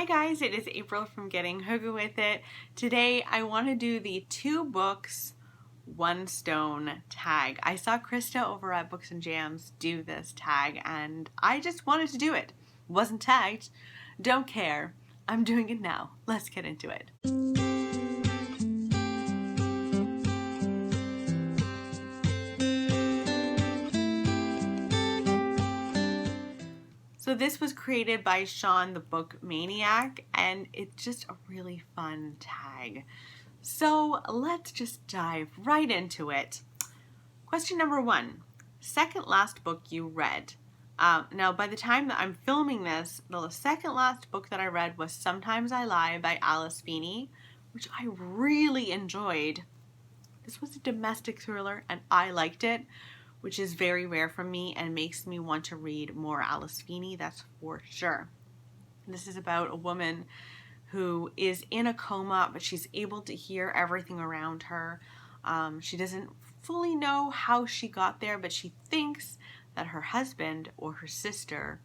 Hi guys, it is April from Getting Hooga With It. Today I want to do the 2 books, 1 stone tag. I saw Krista over at Books and Jams do this tag and I just wanted to do it. Wasn't tagged, don't care. I'm doing it now. Let's get into it. So this was created by Sean the Book Maniac, and it's just a really fun tag. So let's just dive right into it. Question number 1, second last book you read. Now by the time that I'm filming this, the second last book that I read was Sometimes I Lie by Alice Feeney, which I really enjoyed. This was a domestic thriller and I liked it, which is very rare for me and makes me want to read more Alice Feeney, that's for sure. This is about a woman who is in a coma, but she's able to hear everything around her. She doesn't fully know how she got there, but she thinks that her husband or her sister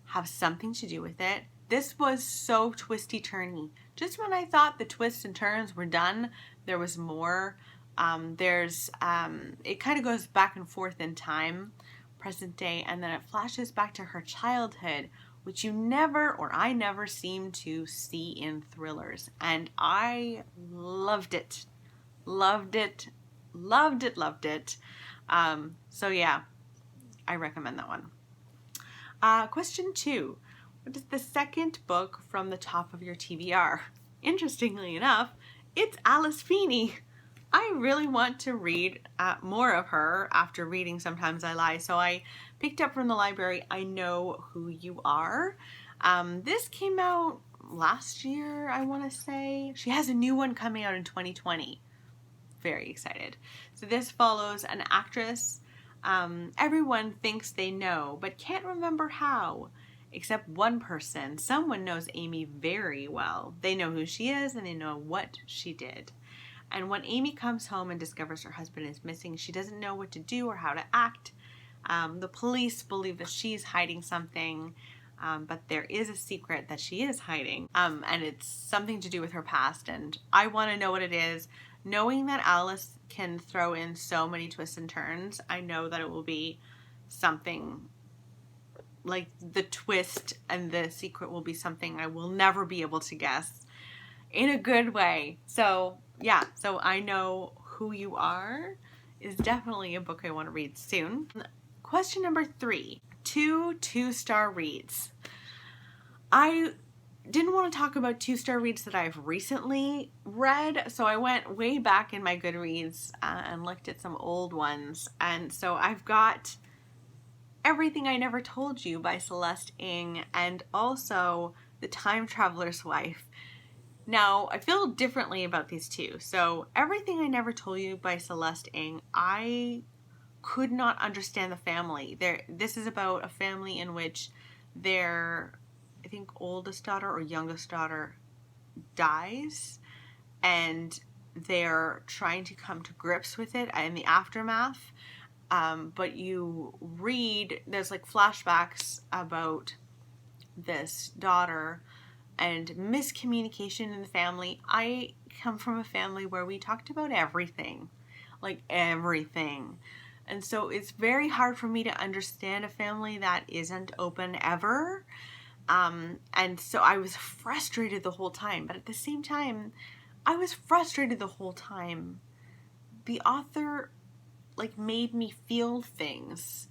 have something to do with it. This was so twisty-turny. Just when I thought the twists and turns were done, there was more. It kind of goes back and forth in time, present day, and then it flashes back to her childhood, which you never, or I never, seem to see in thrillers. And I loved it. Loved it. Loved it. Loved it. So yeah, I recommend that one. Question 2. What is the second book from the top of your TBR? Interestingly enough, it's Alice Feeney. I really want to read more of her after reading Sometimes I Lie, so I picked up from the library I Know Who You Are. This came out last year, I want to say. She has a new one coming out in 2020. Very excited. So this follows an actress everyone thinks they know, but can't remember how. Except one person. Someone knows Amy very well. They know who she is and they know what she did. And when Amy comes home and discovers her husband is missing, she doesn't know what to do or how to act. The police believe that she's hiding something, but there is a secret that she is hiding. And it's something to do with her past, and I want to know what it is. Knowing that Alice can throw in so many twists and turns, I know that it will be something like the twist and the secret will be something I will never be able to guess in a good way. So yeah, so I Know Who You Are is definitely a book I want to read soon. Question number 3, 2 2-star reads. I didn't want to talk about 2-star reads that I've recently read, so I went way back in my Goodreads and looked at some old ones. And so I've got Everything I Never Told You by Celeste Ng and also The Time Traveler's Wife. Now, I feel differently about these two. So, Everything I Never Told You by Celeste Ng, I could not understand the family. This is about a family in which their, I think, oldest daughter or youngest daughter dies, and they're trying to come to grips with it in the aftermath. But you read, there's like flashbacks about this daughter and miscommunication in the family. I come from a family where we talked about everything, like everything. And so it's very hard for me to understand a family that isn't open ever. And so I was frustrated the whole time, but at the same time, I was frustrated the whole time. The author like made me feel things.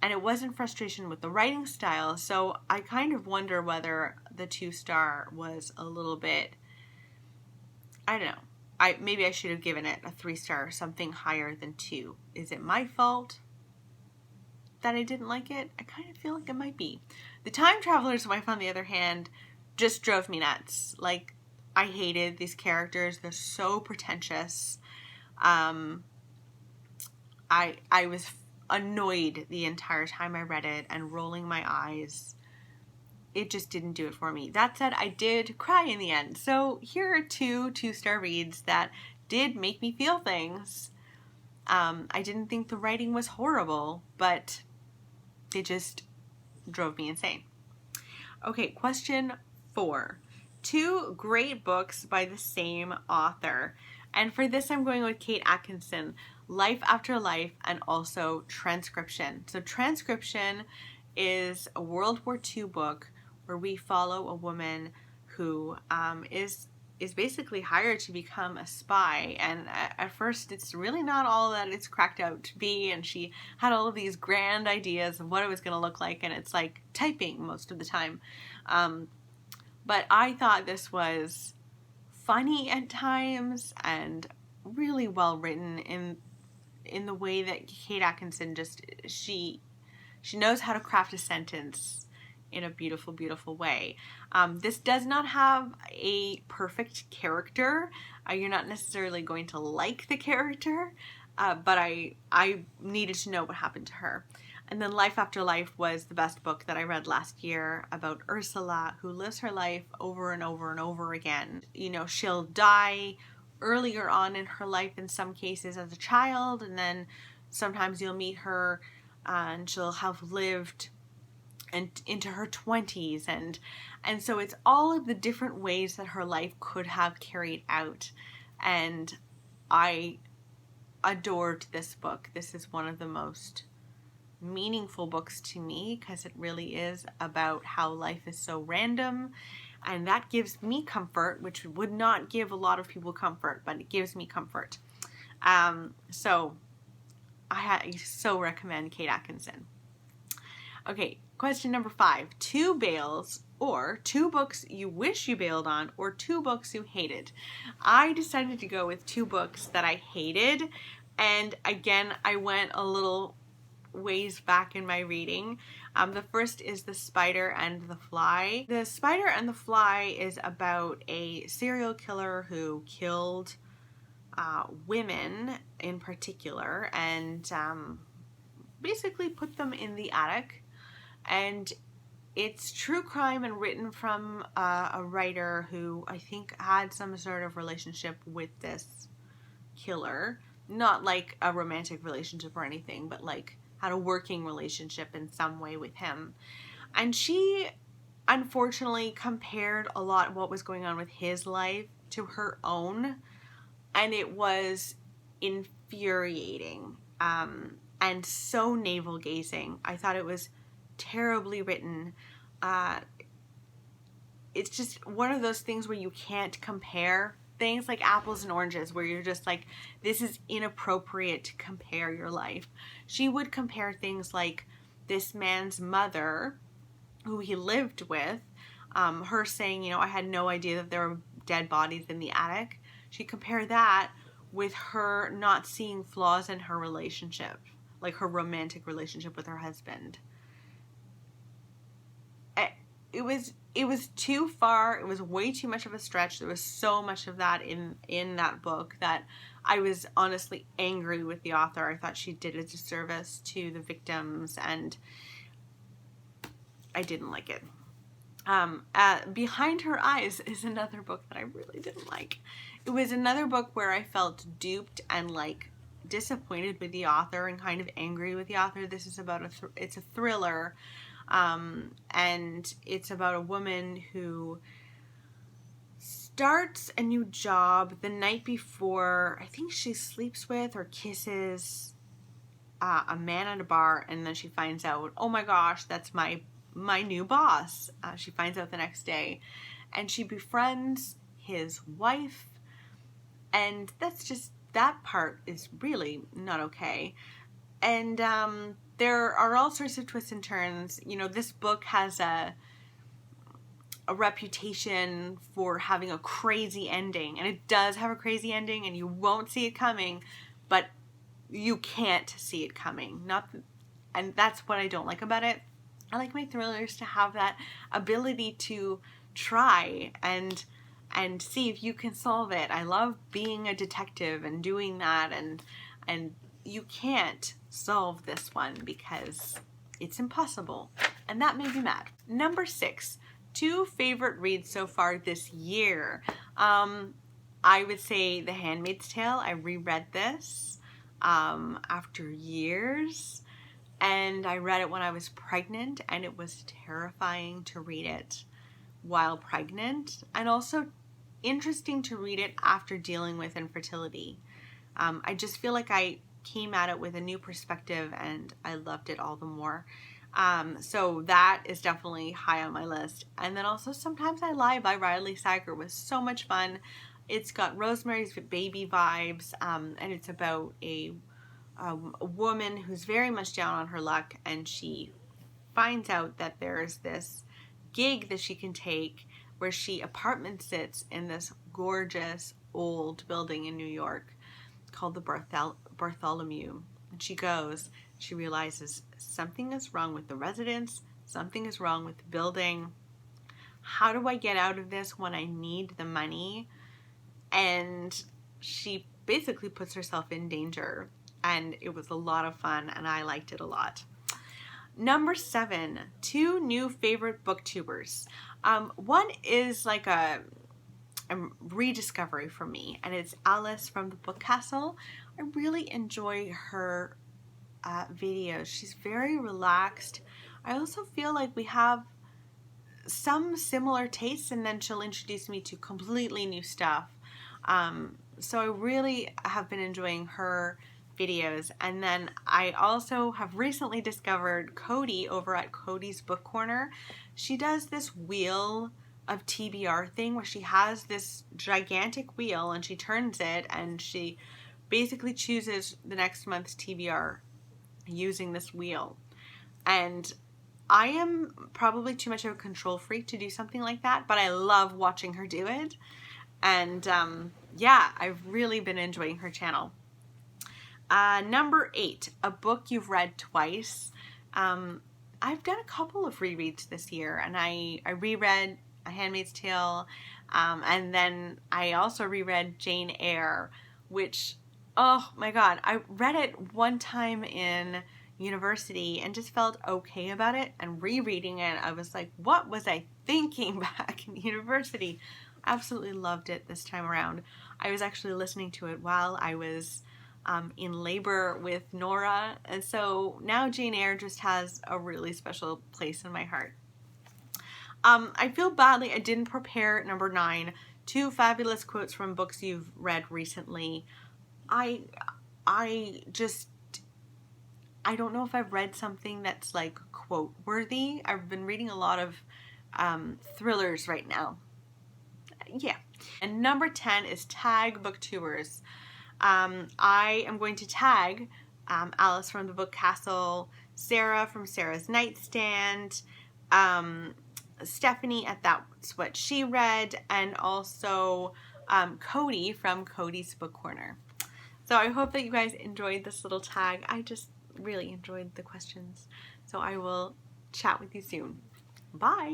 And it wasn't frustration with the writing style, so I kind of wonder whether the 2-star was a little bit, I don't know. Maybe I should have given it a 3-star, something higher than 2. Is it my fault that I didn't like it? I kind of feel like it might be. The Time Traveler's Wife, on the other hand, just drove me nuts. Like, I hated these characters. They're so pretentious. I was annoyed the entire time I read it and rolling my eyes. It just didn't do it for me. That said, I did cry in the end. So here are 2 2-star reads that did make me feel things. I didn't think the writing was horrible, but it just drove me insane. Okay, question 4. 2 great books by the same author. And for this, I'm going with Kate Atkinson, Life After Life, and also Transcription. So Transcription is a World War II book where we follow a woman who is basically hired to become a spy, and at first it's really not all that it's cracked out to be, and she had all of these grand ideas of what it was going to look like, and it's like typing most of the time. But I thought this was funny at times and really well written in the way that Kate Atkinson she knows how to craft a sentence in a beautiful, beautiful way. This does not have a perfect character. You're not necessarily going to like the character, but I needed to know what happened to her. And then Life After Life was the best book that I read last year about Ursula, who lives her life over and over and over again. You know, she'll die earlier on in her life in some cases as a child, and then sometimes you'll meet her and she'll have lived and into her 20s, and so it's all of the different ways that her life could have carried out, and I adored this book. This is one of the most meaningful books to me because it really is about how life is so random, and that gives me comfort, which would not give a lot of people comfort, but it gives me comfort. So I so recommend Kate Atkinson. Okay, question number 5. 2 bails, or 2 books you wish you bailed on, or 2 books you hated. I decided to go with 2 books that I hated, and again, I went a little ways back in my reading. The first is The Spider and the Fly. The Spider and the Fly is about a serial killer who killed women in particular, and basically put them in the attic. And it's true crime and written from a writer who I think had some sort of relationship with this killer. Not like a romantic relationship or anything, but like had a working relationship in some way with him. And she unfortunately compared a lot of what was going on with his life to her own. And it was infuriating and so navel-gazing. I thought it was terribly written. It's just one of those things where you can't compare things, like apples and oranges, where you're just like, this is inappropriate to compare your life. She would compare things like this man's mother, who he lived with, her saying, you know, I had no idea that there were dead bodies in the attic. She compared that with her not seeing flaws in her relationship, like her romantic relationship with her husband. It was too far. It was way too much of a stretch. There was so much of that in that book that I was honestly angry with the author. I thought she did a disservice to the victims, and I didn't like it. Behind Her Eyes is another book that I really didn't like. It was another book where I felt duped and like disappointed with the author and kind of angry with the author. This is about it's a thriller. And it's about a woman who starts a new job the night before. I think she sleeps with or kisses a man at a bar, and then she finds out, oh my gosh, that's my new boss. She finds out the next day, and she befriends his wife, and that part is really not okay. And there are all sorts of twists and turns. You know, this book has a reputation for having a crazy ending, and it does have a crazy ending, and you won't see it coming, but you can't see it coming. And that's what I don't like about it. I like my thrillers to have that ability to try and see if you can solve it. I love being a detective and doing that, and you can't solve this one because it's impossible, and that made me mad. Number 6, 2 favorite reads so far this year. I would say The Handmaid's Tale. I reread this after years, and I read it when I was pregnant, and it was terrifying to read it while pregnant, and also interesting to read it after dealing with infertility. I just feel like I came at it with a new perspective and I loved it all the more. So that is definitely high on my list. And then also Sometimes I Lie by Riley Sager was so much fun. It's got Rosemary's Baby vibes, and it's about a woman who's very much down on her luck, and she finds out that there's this gig that she can take where she apartment sits in this gorgeous old building in New York called the Bartholomew. And she goes, she realizes something is wrong with the residents, something is wrong with the building. How do I get out of this when I need the money? And she basically puts herself in danger. And it was a lot of fun, and I liked it a lot. Number 7, 2 new favorite booktubers. One is like a rediscovery for me, and it's Alice from the Book Castle. I really enjoy her videos. She's very relaxed. I also feel like we have some similar tastes, and then she'll introduce me to completely new stuff. So I really have been enjoying her videos. And then I also have recently discovered Codie over at Codie's Book Corner. She does this wheel of TBR thing where she has this gigantic wheel and she turns it and she basically chooses the next month's TBR using this wheel. And I am probably too much of a control freak to do something like that, but I love watching her do it. And yeah, I've really been enjoying her channel. Number 8, a book you've read twice. I've done a couple of rereads this year, and I reread A Handmaid's Tale, and then I also reread Jane Eyre, which, oh my god, I read it one time in university and just felt okay about it, and rereading it, I was like, what was I thinking back in university? Absolutely loved it this time around. I was actually listening to it while I was in labor with Nora, and so now Jane Eyre just has a really special place in my heart. I feel badly I didn't prepare number 9, 2 fabulous quotes from books you've read recently. I don't know if I've read something that's like quote worthy. I've been reading a lot of thrillers right now. Yeah. And number 10 is tag booktubers. I am going to tag Alice from the Book Castle, Sarah from Sarah's Nightstand, Stephanie at That's What She Read, and also Codie from Codie's Book Corner. So I hope that you guys enjoyed this little tag. I just really enjoyed the questions. So I will chat with you soon. Bye!